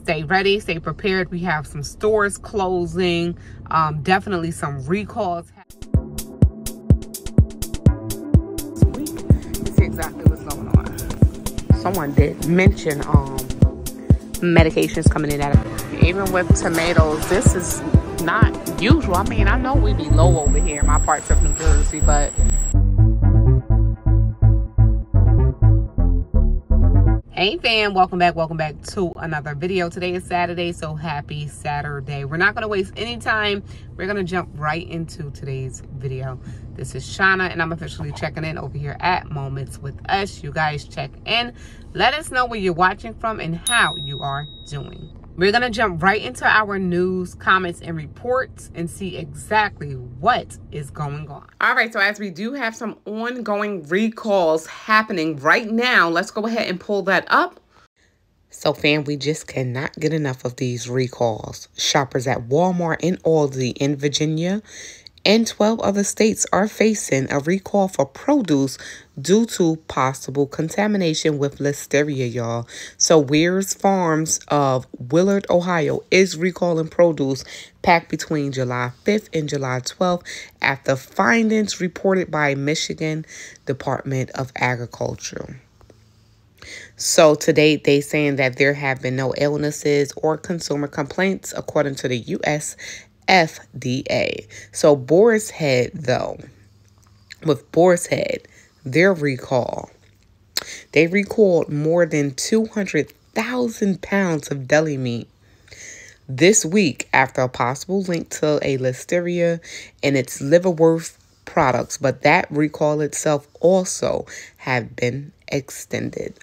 stay ready, stay prepared. We have some stores closing, definitely some recalls. You see exactly what's going on. Someone did mention medications coming in at it. Even with tomatoes, this is not usual. I mean, I know we be low over here in my parts of New Jersey, but hey fam, welcome back to another video. Today is Saturday, so happy Saturday. We're not going to waste any time. We're going to jump right into today's video. This is Shauna, and I'm officially checking in over here at Moments with Us. You guys check in. Let us know where you're watching from and how you are doing. We're going to jump right into our news, comments, and reports and see exactly what is going on. All right, so as we do have some ongoing recalls happening right now, let's go ahead and pull that up. So, fam, we just cannot get enough of these recalls. Shoppers at Walmart and Aldi in Virginia and 12 other states are facing a recall for produce due to possible contamination with listeria, y'all. So Weir's Farms of Willard, Ohio is recalling produce packed between July 5th and July 12th after findings reported by Michigan Department of Agriculture. So to date, they saying that there have been no illnesses or consumer complaints according to the U.S. FDA. So Boar's Head, though, with Boar's Head, their recall, they recalled more than 200,000 pounds of deli meat this week after a possible link to a listeria in its liverwort products, but that recall itself also have been extended.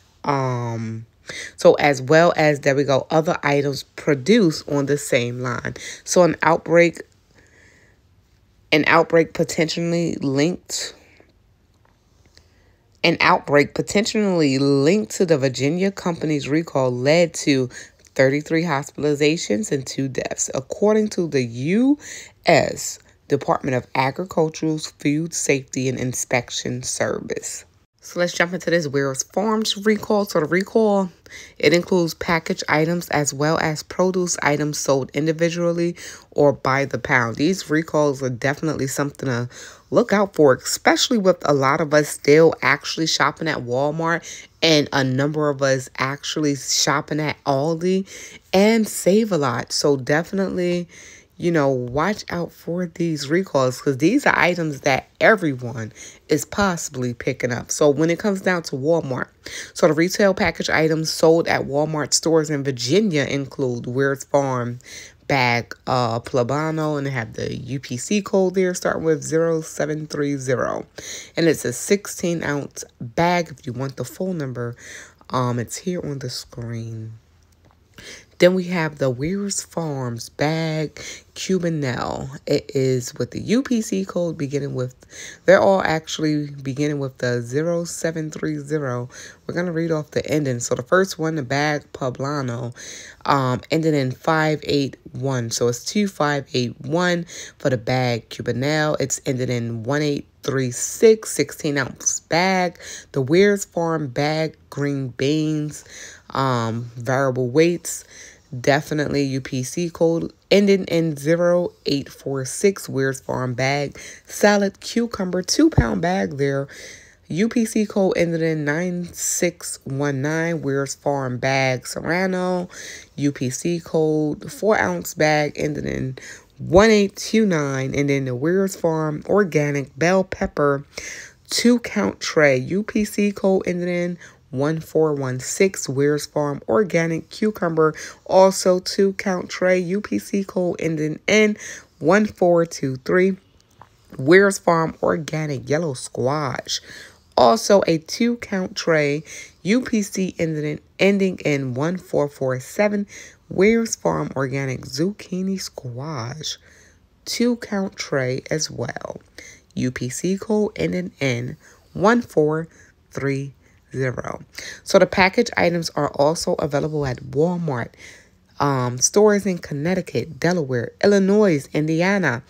So as well as, there we go, other items produced on the same line. So an outbreak potentially linked to the Virginia company's recall led to 33 hospitalizations and 2 deaths, according to the U.S. Department of Agriculture's Food Safety and Inspection Service. So let's jump into this Weir's Farms recall. So the recall, it includes packaged items as well as produce items sold individually or by the pound. These recalls are definitely something to look out for, especially with a lot of us still actually shopping at Walmart and a number of us actually shopping at Aldi and Save a Lot. So definitely, you know, watch out for these recalls because these are items that everyone is possibly picking up. So when it comes down to Walmart, so the retail package items sold at Walmart stores in Virginia include Weir's Farm bag Plabano, and they have the UPC code there starting with 0730. And it's a 16-ounce bag. If you want the full number, it's here on the screen. Then we have the Weir's Farms bag Cubanelle. It is with the UPC code beginning with, they're all actually beginning with the 0730. We're going to read off the ending. So the first one, the bag Poblano, ended in 581. So it's 2581 for the bag Cubanelle. It's ended in 1836, 16-ounce bag. The Weir's Farm bag green beans, variable weights, definitely UPC code ending in 0846. Weir's Farm bag salad cucumber 2-pound bag there, UPC code ended in 9619. Weir's Farm bag Serrano, UPC code 4-ounce bag ended in 1829. And then the Weir's Farm organic bell pepper 2-count tray, UPC code ended in 1416. Weir's Farm organic cucumber, also 2-count tray, UPC code ending in 1423. Weir's Farm organic yellow squash, also a 2-count tray, UPC ending in 1447. Weir's Farm organic zucchini squash, 2-count tray as well, UPC code ending in 1430. So the package items are also available at Walmart stores in Connecticut, Delaware, Illinois, Indiana,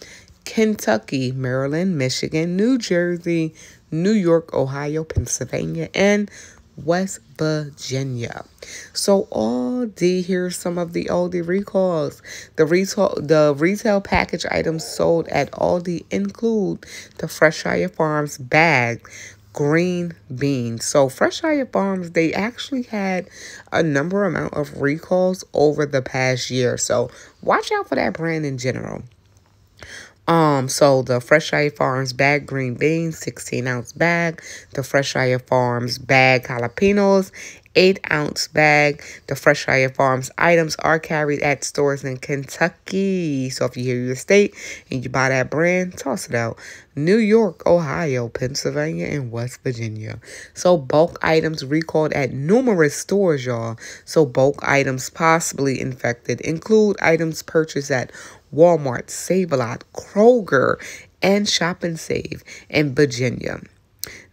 Kentucky, Maryland, Michigan, New Jersey, New York, Ohio, Pennsylvania, and West Virginia. So Aldi, here's some of the Aldi recalls. The retail package items sold at Aldi include the Freshire Farms bag green beans. So Freshire Farms, they actually had a number amount of recalls over the past year. So watch out for that brand in general. So the Freshire Farms bag green beans, 16-ounce bag. The Freshire Farms bag jalapenos, 8-ounce bag. The Freshire Farms items are carried at stores in Kentucky. So if you hear your state and you buy that brand, toss it out. New York, Ohio, Pennsylvania, and West Virginia. So bulk items recalled at numerous stores, y'all. So bulk items possibly infected include items purchased at Walmart, Save-A-Lot, Kroger, and Shop and Save in Virginia.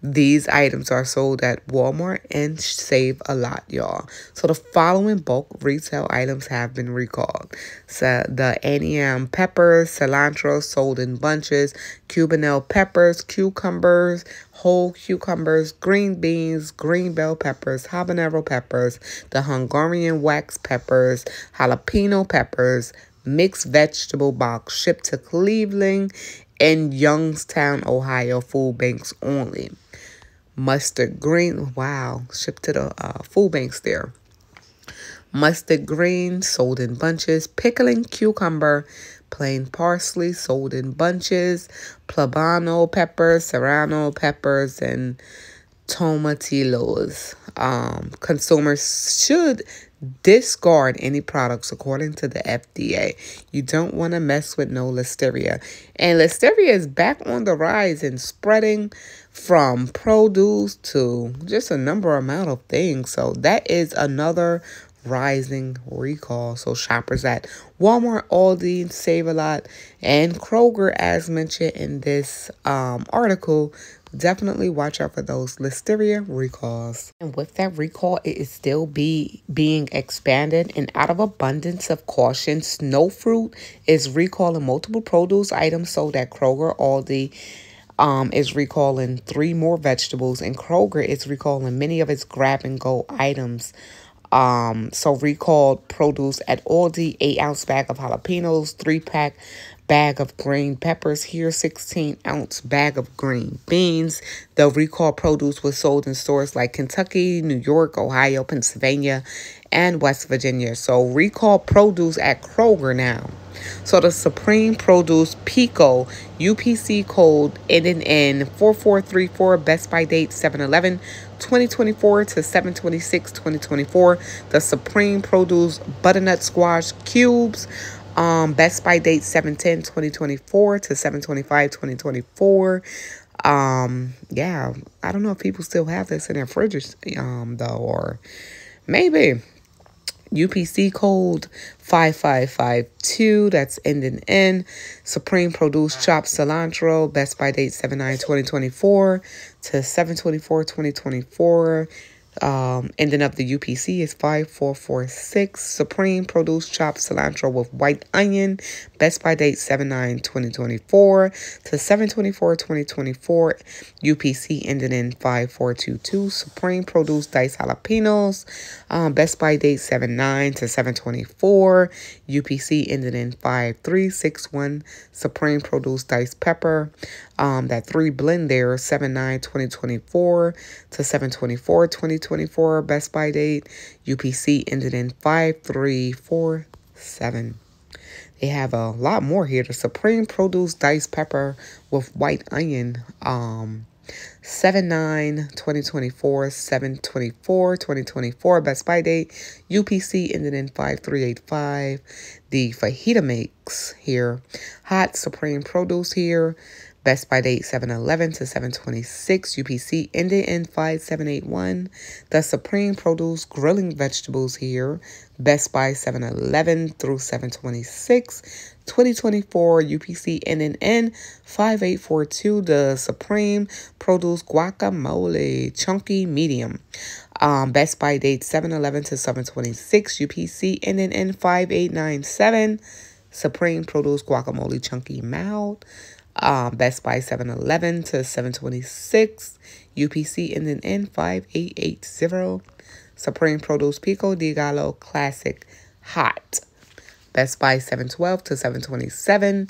These items are sold at Walmart and Save-A-Lot, y'all. So the following bulk retail items have been recalled. So the onion peppers, cilantro sold in bunches, Cubanelle peppers, cucumbers, whole cucumbers, green beans, green bell peppers, habanero peppers, the Hungarian wax peppers, jalapeno peppers, mixed vegetable box shipped to Cleveland and Youngstown, Ohio food banks only. Mustard green, wow, shipped to the food banks there. Mustard green sold in bunches. Pickling cucumber, plain parsley sold in bunches. Poblano peppers, serrano peppers, and tomatillos. Consumers should discard any products according to the FDA. You don't want to mess with no listeria. And listeria is back on the rise and spreading from produce to just a number amount of things. So that is another rising recall. So shoppers at Walmart, Aldi, Save-A-Lot, and Kroger, as mentioned in this article, definitely watch out for those listeria recalls. And with that recall, it is still being expanded. And out of abundance of caution, Snow Fruit is recalling multiple produce items sold at Kroger. Aldi is recalling 3 more vegetables, and Kroger is recalling many of its grab-and-go items. So recalled produce at Aldi, 8-ounce bag of jalapenos, 3-pack bag of green peppers here, 16-ounce bag of green beans. The recalled produce was sold in stores like Kentucky, New York, Ohio, Pennsylvania, and West Virginia. So recalled produce at Kroger now. So the Supreme Produce Pico UPC code ending in 4434, Best by date 7/11/2024 to 7/26/2024. The Supreme Produce Butternut Squash Cubes, Best by date 7/10/2024 to 7/25/2024. Yeah, I don't know if people still have this in their fridges, though, or maybe. UPC code 5552, that's ending in. Supreme Produce Chopped Cilantro, Best by date 7/9/2024 to 7/24/2024. Ending up the UPC is 5446. Supreme Produce Chopped Cilantro with White Onion, Best by date 7/9/2024 to 7/24/2024. UPC ending in 5422. Supreme Produce Diced Jalapenos, Best by date 7/9 to 7/24. UPC ending in 5361. Supreme Produce Diced Pepper, that 3 blend there, 7/9/2024 to 7/24/2024. Best by date UPC ended in 5347. They have a lot more here. The Supreme Produce Diced Pepper with White Onion, 7/9/2024, 7/24/2024. Best by date UPC ended in 5385. The Fajita Mix here, Hot Supreme Produce here, Best by date 7/11 to 7/26. UPC ended in 5781. The Supreme Produce Grilling Vegetables here, Best by 7/11 through 7/26. 2024. UPC ending in 5842. The Supreme Produce Guacamole Chunky Medium, Best by date 7/11 to 7/26. UPC ending in 5897. Supreme Produce Guacamole Chunky Mild, Best Buy 711 to 726. UPC ending in 5880. Supreme Produce Pico de Gallo Classic Hot. Best Buy 712 to 727.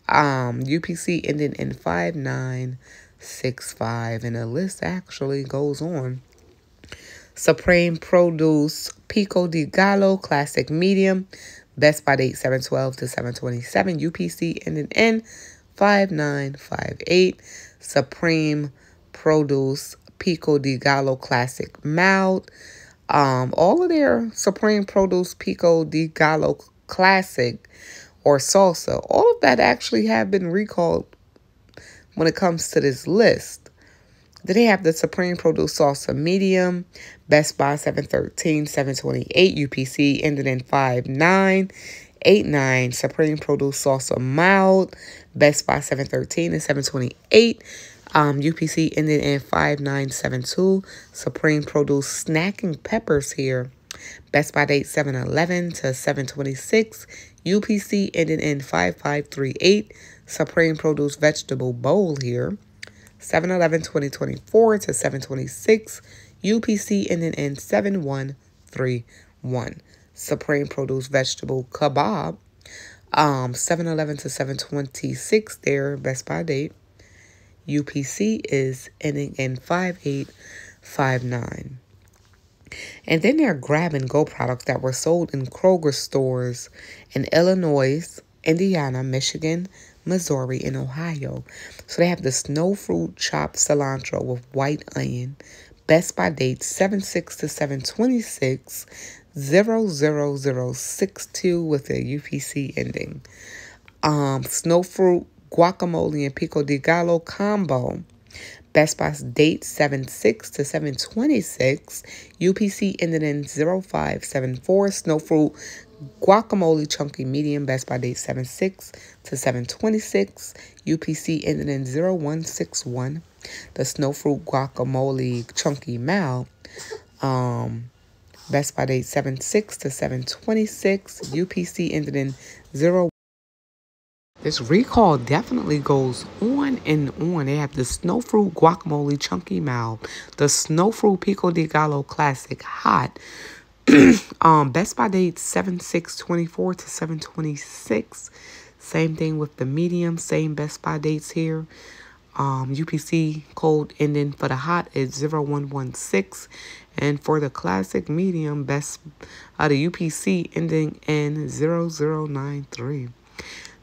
UPC ending in 5965. And the list actually goes on. Supreme Produce Pico de Gallo Classic Medium. Best Buy date 712 to 727. UPC ending in 5958. Supreme Produce Pico de Gallo Classic Mild. All of their Supreme Produce Pico de Gallo Classic or Salsa, all of that actually have been recalled when it comes to this list. Then they have the Supreme Produce Salsa Medium, Best Buy 713, 728, UPC ended in 5989. Supreme Produce Salsa Mild, Best Buy 713 and 728. UPC ended in 5972. Supreme Produce Snacking Peppers here. Best Buy date 711 to 726. UPC ended in 5538. Supreme Produce Vegetable Bowl here. 7/11/2024 to 7/26. UPC ending in 7131. Supreme Produce Vegetable Kebab. 7/11 to 7/26 there, Best Buy date. UPC is ending in 5859. And then there are grab-and-go products that were sold in Kroger stores in Illinois, Indiana, Michigan, Missouri, and Ohio. So they have the snow fruit chopped cilantro with white onion. Best Buy date 7/6 to 7/26, 00062 with a UPC ending. Snow fruit guacamole and pico de gallo combo. Best Buy date 7/6 to 7/26. UPC ended in 0574. Snow fruit guacamole chunky medium. Best Buy date 7/6 to 7/26. UPC ended in 0161. The snow fruit guacamole chunky mild. Best Buy date 7/6 to 7/26. UPC ended in 0. This recall definitely goes on and on. They have the snow fruit guacamole chunky mild, the snow fruit pico de gallo classic hot. Best Buy date 7/6/24 to 7/26. Same thing with the medium. Same Best Buy dates here. UPC code ending for the hot is 0116, and for the classic medium, the UPC ending in 0093.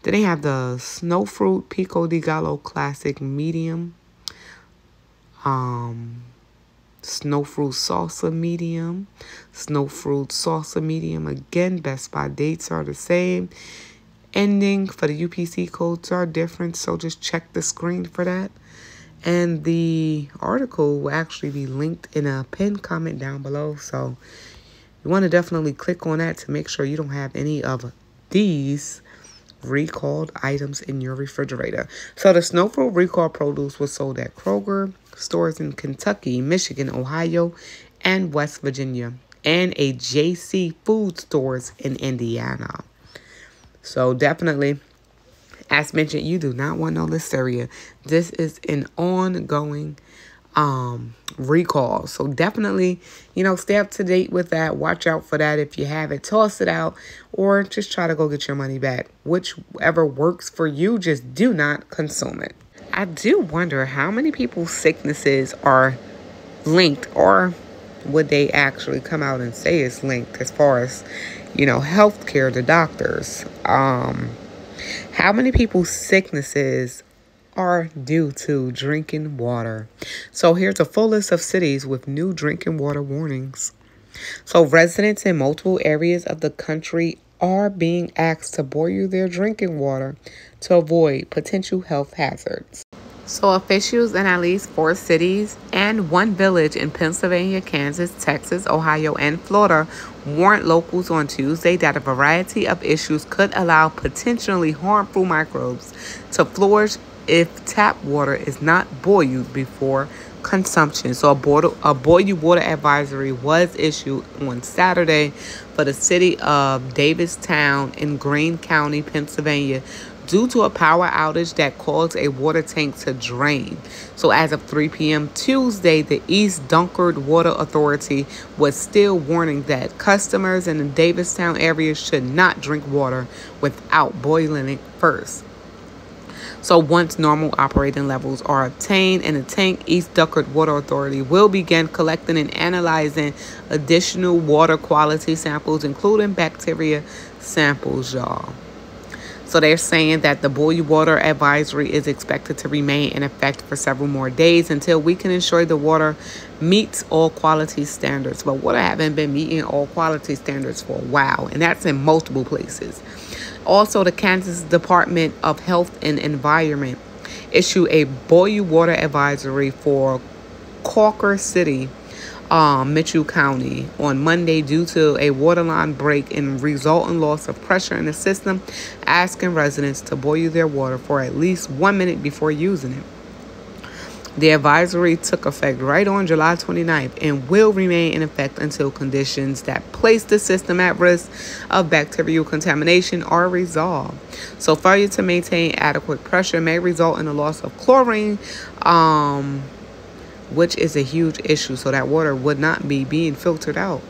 Then they have the Snow Fruit Pico de Gallo Classic Medium. Snow Fruit Salsa Medium. Snow Fruit Salsa Medium. Again, Best Buy dates are the same. Ending for the UPC codes are different, so just check the screen for that. And the article will actually be linked in a pinned comment down below, so you want to definitely click on that to make sure you don't have any of these recalled items in your refrigerator. So the snow fruit recall produce was sold at Kroger stores in Kentucky, Michigan, Ohio, and West Virginia, and a JC Food stores in Indiana. So definitely, as mentioned, you do not want no listeria. This is an ongoing recall. So definitely, stay up to date with that. Watch out for that. If you have it, toss it out, or just try to go get your money back. Whichever works for you, just do not consume it. I do wonder how many people's sicknesses are linked, or would they actually come out and say it's linked as far as, healthcare, the doctors. How many people's sicknesses are due to drinking water? So here's a full list of cities with new drinking water warnings. So residents in multiple areas of the country are being asked to boil their drinking water to avoid potential health hazards. So officials in at least 4 cities and 1 village in Pennsylvania, Kansas, Texas, Ohio, and Florida warned locals on Tuesday that a variety of issues could allow potentially harmful microbes to flourish if tap water is not boiled before consumption. So a boil water advisory was issued on Saturday for the city of Davistown in Greene County, Pennsylvania, due to a power outage that caused a water tank to drain. So as of 3 p.m. Tuesday, the East Dunkard Water Authority was still warning that customers in the Davistown area should not drink water without boiling it first. So once normal operating levels are obtained in the tank, East Dunkard Water Authority will begin collecting and analyzing additional water quality samples, including bacteria samples, y'all. So they're saying that the boil water advisory is expected to remain in effect for several more days until we can ensure the water meets all quality standards. But water haven't been meeting all quality standards for a while, and that's in multiple places. Also, the Kansas Department of Health and Environment issued a boil water advisory for Corker City, Mitchell County on Monday due to a waterline break and resulting loss of pressure in the system, asking residents to boil their water for at least 1 minute before using it. The advisory took effect right on July 29th and will remain in effect until conditions that place the system at risk of bacterial contamination are resolved. So failure to maintain adequate pressure may result in the loss of chlorine, which is a huge issue. So that water would not be being filtered out.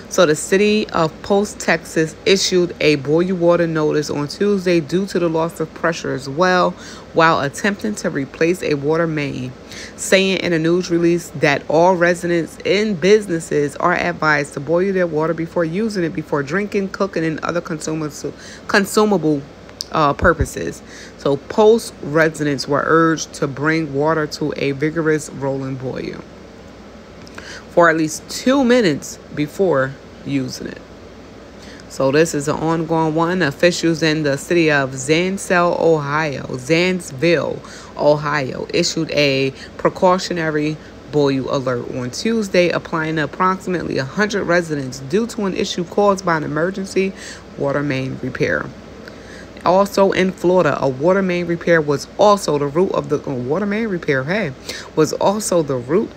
So the city of Post, Texas issued a boil water notice on Tuesday due to the loss of pressure as well, while attempting to replace a water main, saying in a news release that all residents and businesses are advised to boil their water before using it, before drinking, cooking, and other consumable purposes. So Post residents were urged to bring water to a vigorous rolling boil for at least 2 minutes before using it. So this is an ongoing one. Officials in the city of Zanesville, Ohio, issued a precautionary boil alert on Tuesday, applying to approximately 100 residents due to an issue caused by an emergency water main repair. Also in Florida, a water main repair was also the root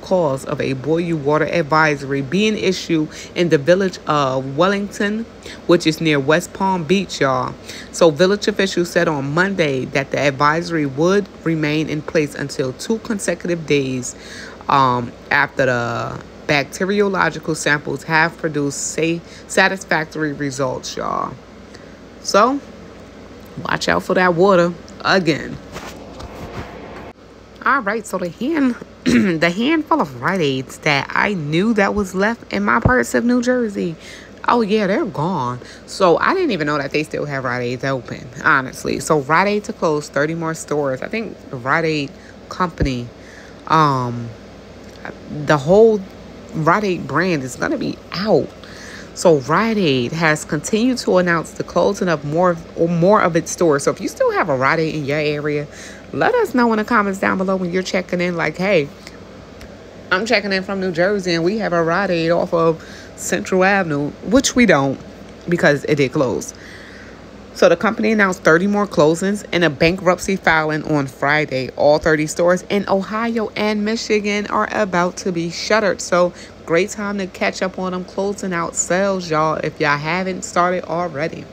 cause of a boil water advisory being issued in the village of Wellington, which is near West Palm Beach, y'all. So village officials said on Monday that the advisory would remain in place until 2 consecutive days after the bacteriological samples have produced satisfactory results, y'all. So watch out for that water again. All right, so the handful of Rite Aids that I knew that was left in my parts of New Jersey, oh yeah, they're gone. So I didn't even know that they still have Rite Aids open, honestly. So Rite Aid to close 30 more stores. I think the Rite Aid company, the whole Rite Aid brand is going to be out. So Rite Aid has continued to announce the closing of more of its stores. So if you still have a Rite Aid in your area, let us know in the comments down below when you're checking in. Like, hey, I'm checking in from New Jersey and we have a Rite Aid off of Central Avenue, which we don't because it did close. So the company announced 30 more closings in a bankruptcy filing on Friday. All 30 stores in Ohio and Michigan are about to be shuttered. So great time to catch up on them closing out sales, y'all, if y'all haven't started already.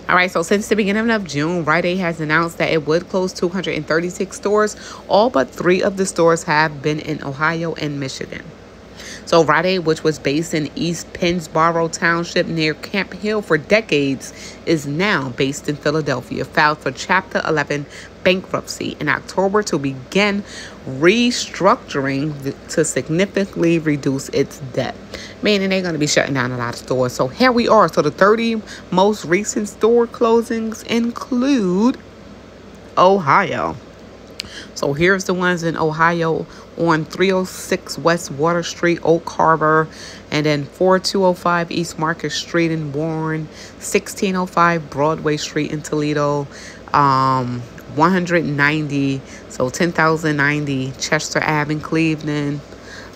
All right, so since the beginning of June, Rite Aid has announced that it would close 236 stores. All but 3 of the stores have been in Ohio and Michigan. So Rite Aid, which was based in East Pennsboro Township near Camp Hill for decades, is now based in Philadelphia, filed for Chapter 11 bankruptcy in October to begin restructuring to significantly reduce its debt, meaning they're going to be shutting down a lot of stores. So here we are. So the 30 most recent store closings include Ohio. So here's the ones in Ohio: on 306 West Water Street, Oak Harbor, and then 4205 East Market Street in Warren, 1605 Broadway Street in Toledo, 190, so 10,090 Chester Ave in Cleveland,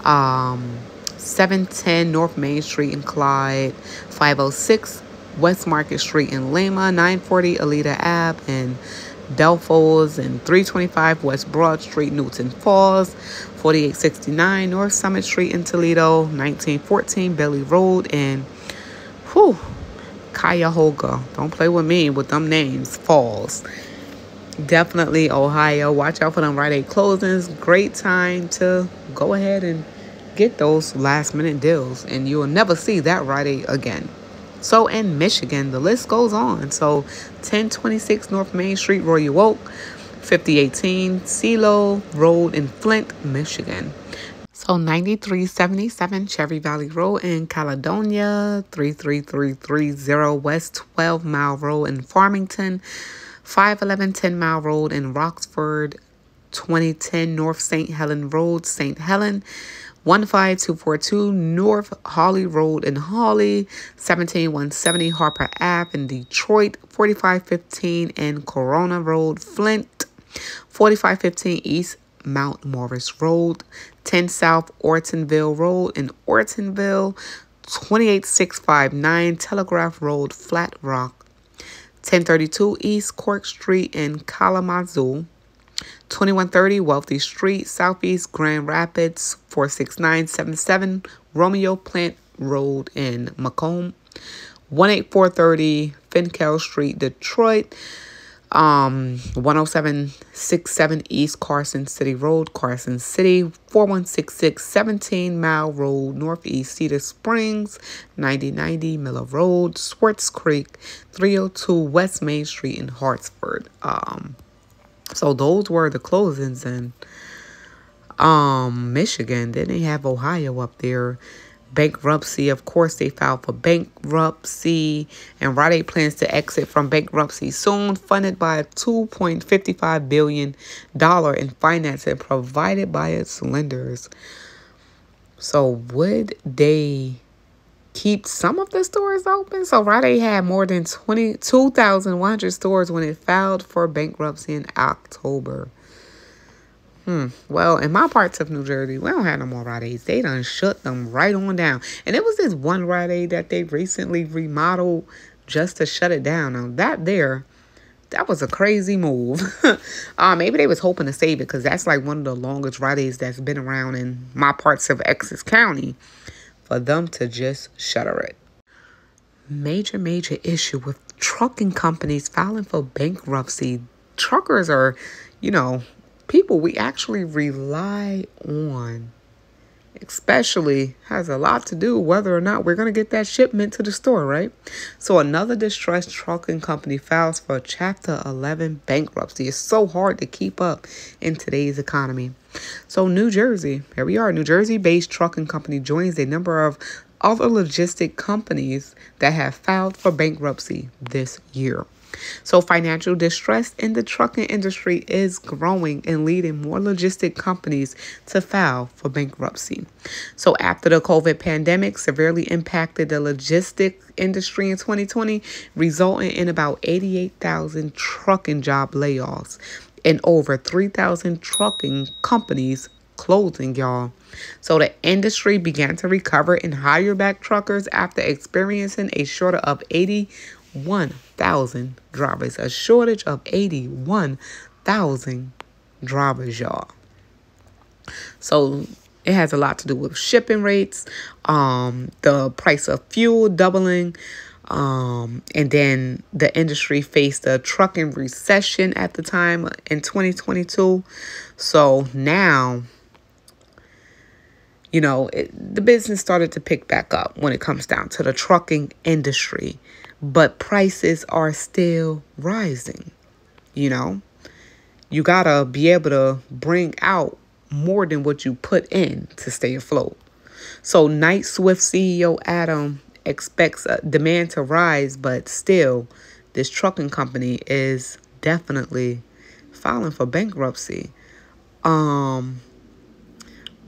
710 North Main Street in Clyde, 506 West Market Street in Lima, 940 Alita Ave in Belfours, and 325 West Broad Street, Newton Falls, 4869 North Summit Street in Toledo, 1914 Bailey Road in Cuyahoga. Don't play with me with them names. Falls. Definitely Ohio. Watch out for them Rite Aid closings. Great time to go ahead and get those last minute deals. And you will never see that Rite Aid again. So in Michigan, the list goes on. So 1026 North Main Street, Royal Oak. 5018 CeeLo Road in Flint, Michigan. So 9377 Cherry Valley Road in Caledonia. 33330 West 12 Mile Road in Farmington. 511 10 Mile Road in Roxford. 2010 North St. Helen Road, St. Helen. 15242 North Hawley Road in Hawley. 17170 Harper Ave in Detroit. 4515 in Corona Road, Flint. 4515 East Mount Morris Road. 10 South Ortonville Road in Ortonville. 28659 Telegraph Road, Flat Rock. 1032 East Cork Street in Kalamazoo. 2130 Wealthy Street, Southeast Grand Rapids. 46977 Romeo Plant Road in Macomb. 18430 Finkel Street, Detroit. 10767 East Carson City Road, Carson City. 4166 17 Mile Road, Northeast Cedar Springs. 9090 Miller Road, Swartz Creek. 302 West Main Street in Hartsford. So those were the closings in Michigan. Then they have Ohio up there. Bankruptcy, of course, they filed for bankruptcy, and Rite Aid plans to exit from bankruptcy soon, funded by a $2.55 billion in financing provided by its lenders. So would they keep some of the stores open? So Rite Aid had more than 22,100 stores when it filed for bankruptcy in October. Well, in my parts of New Jersey, we don't have no more Rite Aids. They done shut them right on down. And it was this one Rite Aid that they recently remodeled just to shut it down. Now, that was a crazy move. Maybe they was hoping to save it because that's like one of the longest Rite Aids that's been around in my parts of Essex County. For them to just shutter it. Major issue with trucking companies filing for bankruptcy. Truckers are, people we actually rely on, especially has a lot to do whether or not we're going to get that shipment to the store, right? So another distressed trucking company files for Chapter 11 bankruptcy. It's so hard to keep up in today's economy. So New Jersey, here we are. New Jersey-based trucking company joins a number of other logistic companies that have filed for bankruptcy this year. So financial distress in the trucking industry is growing and leading more logistic companies to file for bankruptcy. So after the COVID pandemic severely impacted the logistics industry in 2020, resulting in about 88,000 trucking job layoffs and over 3,000 trucking companies closing, y'all. So the industry began to recover and hire back truckers after experiencing a shortage of 81,000 drivers. A shortage of 81,000 drivers, y'all. So it has a lot to do with shipping rates, the price of fuel doubling, and then the industry faced a trucking recession at the time in 2022. So now, the business started to pick back up when it comes down to the trucking industry. But prices are still rising. You got to be able to bring out more than what you put in to stay afloat. So Knight-Swift CEO Adam expects demand to rise, but still, this trucking company is definitely filing for bankruptcy. Where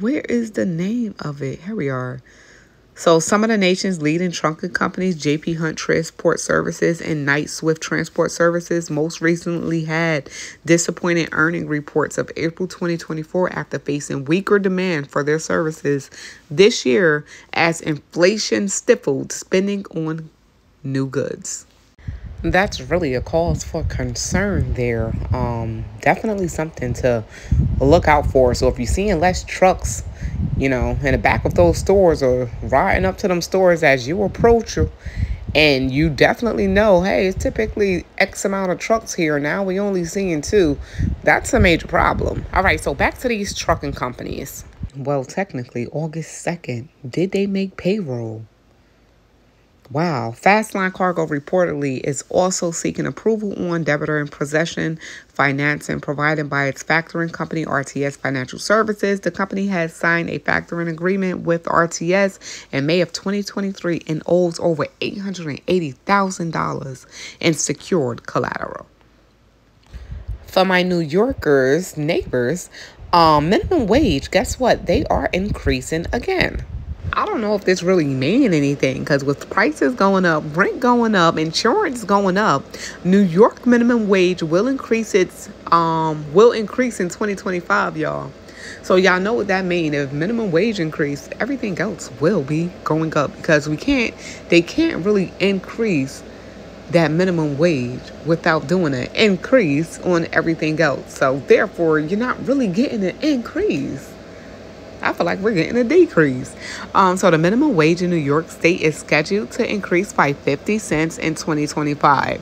is the name of it? Here we are. So some of the nation's leading trucking companies, J.P. Hunt Transport Services and Knight-Swift Transport Services, most recently had disappointing earning reports of April 2024 after facing weaker demand for their services this year as inflation stifled spending on new goods. That's really a cause for concern there. Definitely something to look out for. So if you're seeing less trucks, in the back of those stores or riding up to them stores as you approach And you definitely know, hey, it's typically X amount of trucks here. Now we only seeing 2. That's a major problem. All right, so back to these trucking companies. Well, technically, August 2nd, did they make payroll? Wow. Fastline Cargo reportedly is also seeking approval on debtor in possession financing provided by its factoring company, RTS Financial Services. The company has signed a factoring agreement with RTS in May of 2023 and owes over $880,000 in secured collateral. For my New Yorkers, neighbors, minimum wage, guess what? They are increasing again. I don't know if this really mean anything, because with prices going up, rent going up, insurance going up, New York minimum wage will increase in 2025, y'all. So y'all know what that means. If minimum wage increase, everything else will be going up, because they can't really increase that minimum wage without doing an increase on everything else. So therefore, you're not really getting an increase. I feel like we're getting a decrease. So the minimum wage in New York State is scheduled to increase by 50 cents in 2025.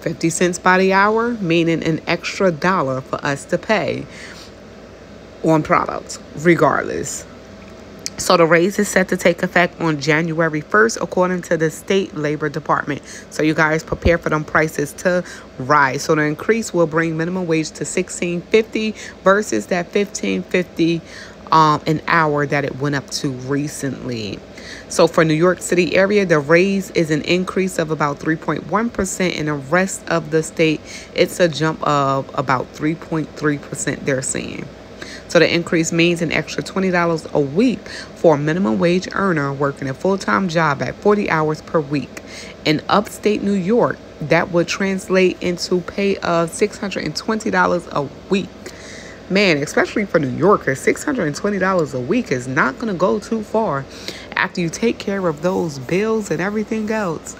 50 cents by the hour, meaning an extra $1 for us to pay on products, regardless. So the raise is set to take effect on January 1st, according to the state labor department. So you guys prepare for them prices to rise. So the increase will bring minimum wage to $16.50 versus that $15.50 an hour that it went up to recently. So for New York City area, the raise is an increase of about 3.1%. In the rest of the state, it's a jump of about 3.3%, they're saying. So the increase means an extra $20 a week for a minimum wage earner working a full-time job at 40 hours per week. In upstate New York, that would translate into pay of $620 a week. Man, especially for New Yorkers, $620 a week is not going to go too far after you take care of those bills and everything else.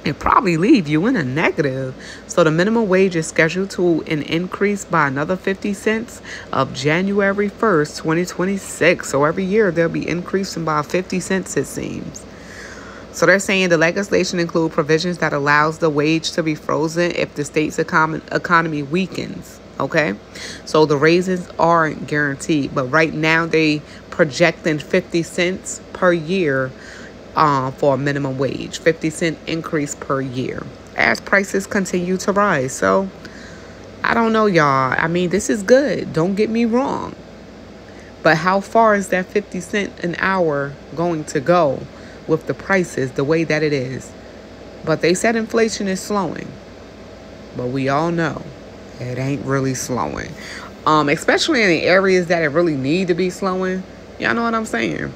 It probably leave you in a negative. So the minimum wage is scheduled to an increase by another 50 cents of January 1st, 2026. So every year they'll be increasing by 50 cents, it seems. So they're saying the legislation includes provisions that allows the wage to be frozen if the state's economy weakens. Okay, so the raises aren't guaranteed, but right now they projecting 50 cents per year for a minimum wage, 50-cent increase per year as prices continue to rise. So I don't know, y'all. I mean, this is good. Don't get me wrong. But how far is that 50 cent an hour going to go with the prices the way that it is? But they said inflation is slowing. But we all know it ain't really slowing. Especially in the areas that it really need to be slowing. Y'all know what I'm saying?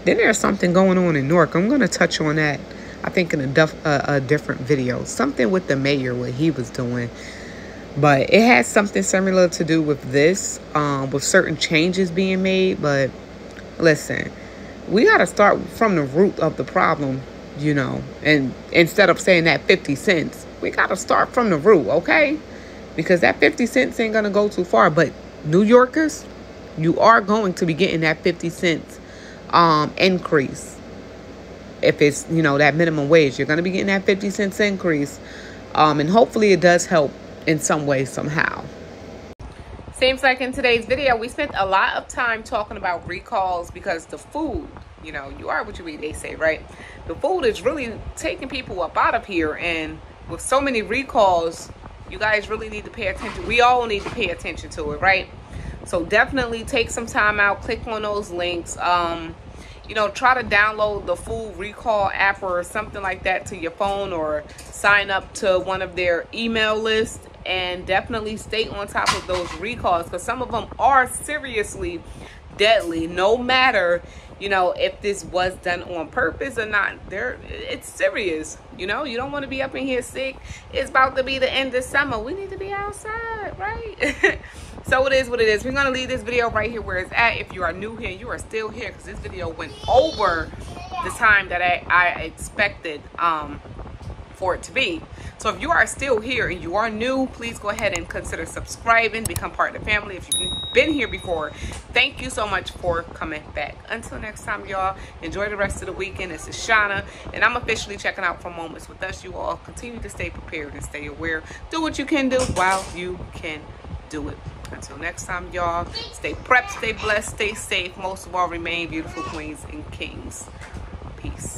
Then there's something going on in Newark. I'm going to touch on that, I think, in a different video. Something with the mayor, what he was doing. But it has something similar to do with this, with certain changes being made. But listen, we got to start from the root of the problem, you know. And instead of saying that 50 cents, we got to start from the root, okay? Because that 50 cents ain't going to go too far. But New Yorkers, you are going to be getting that 50 cents increase. If it's, you know, that minimum wage, you're going to be getting that 50 cents increase. And hopefully it does help in some way, somehow. Seems like in today's video, we spent a lot of time talking about recalls because the food, you know, you are what you eat, they say, right? The food is really taking people up out of here. And with so many recalls, you guys really need to pay attention. We all need to pay attention to it, right? So definitely take some time out, click on those links. You know, try to download the full recall app or something like that to your phone, or sign up to one of their email lists, and definitely stay on top of those recalls, because some of them are seriously deadly. No matter, you know, if this was done on purpose or not, it's serious. You know, you don't want to be up in here sick. It's about to be the end of summer. We need to be outside, right? So it is what it is. We're going to leave this video right here where it's at. If you are new here, you are still here, because this video went over the time that I expected for it to be. So if you are still here and you are new, please go ahead and consider subscribing, become part of the family. If you've been here before, thank you so much for coming back. Until next time, y'all, enjoy the rest of the weekend. This is Shauna, and I'm officially checking out from Moments with Us. You all continue to stay prepared and stay aware. Do what you can do while you can do it. Until next time, y'all, stay prepped, stay blessed, stay safe. Most of all, remain beautiful queens and kings. Peace.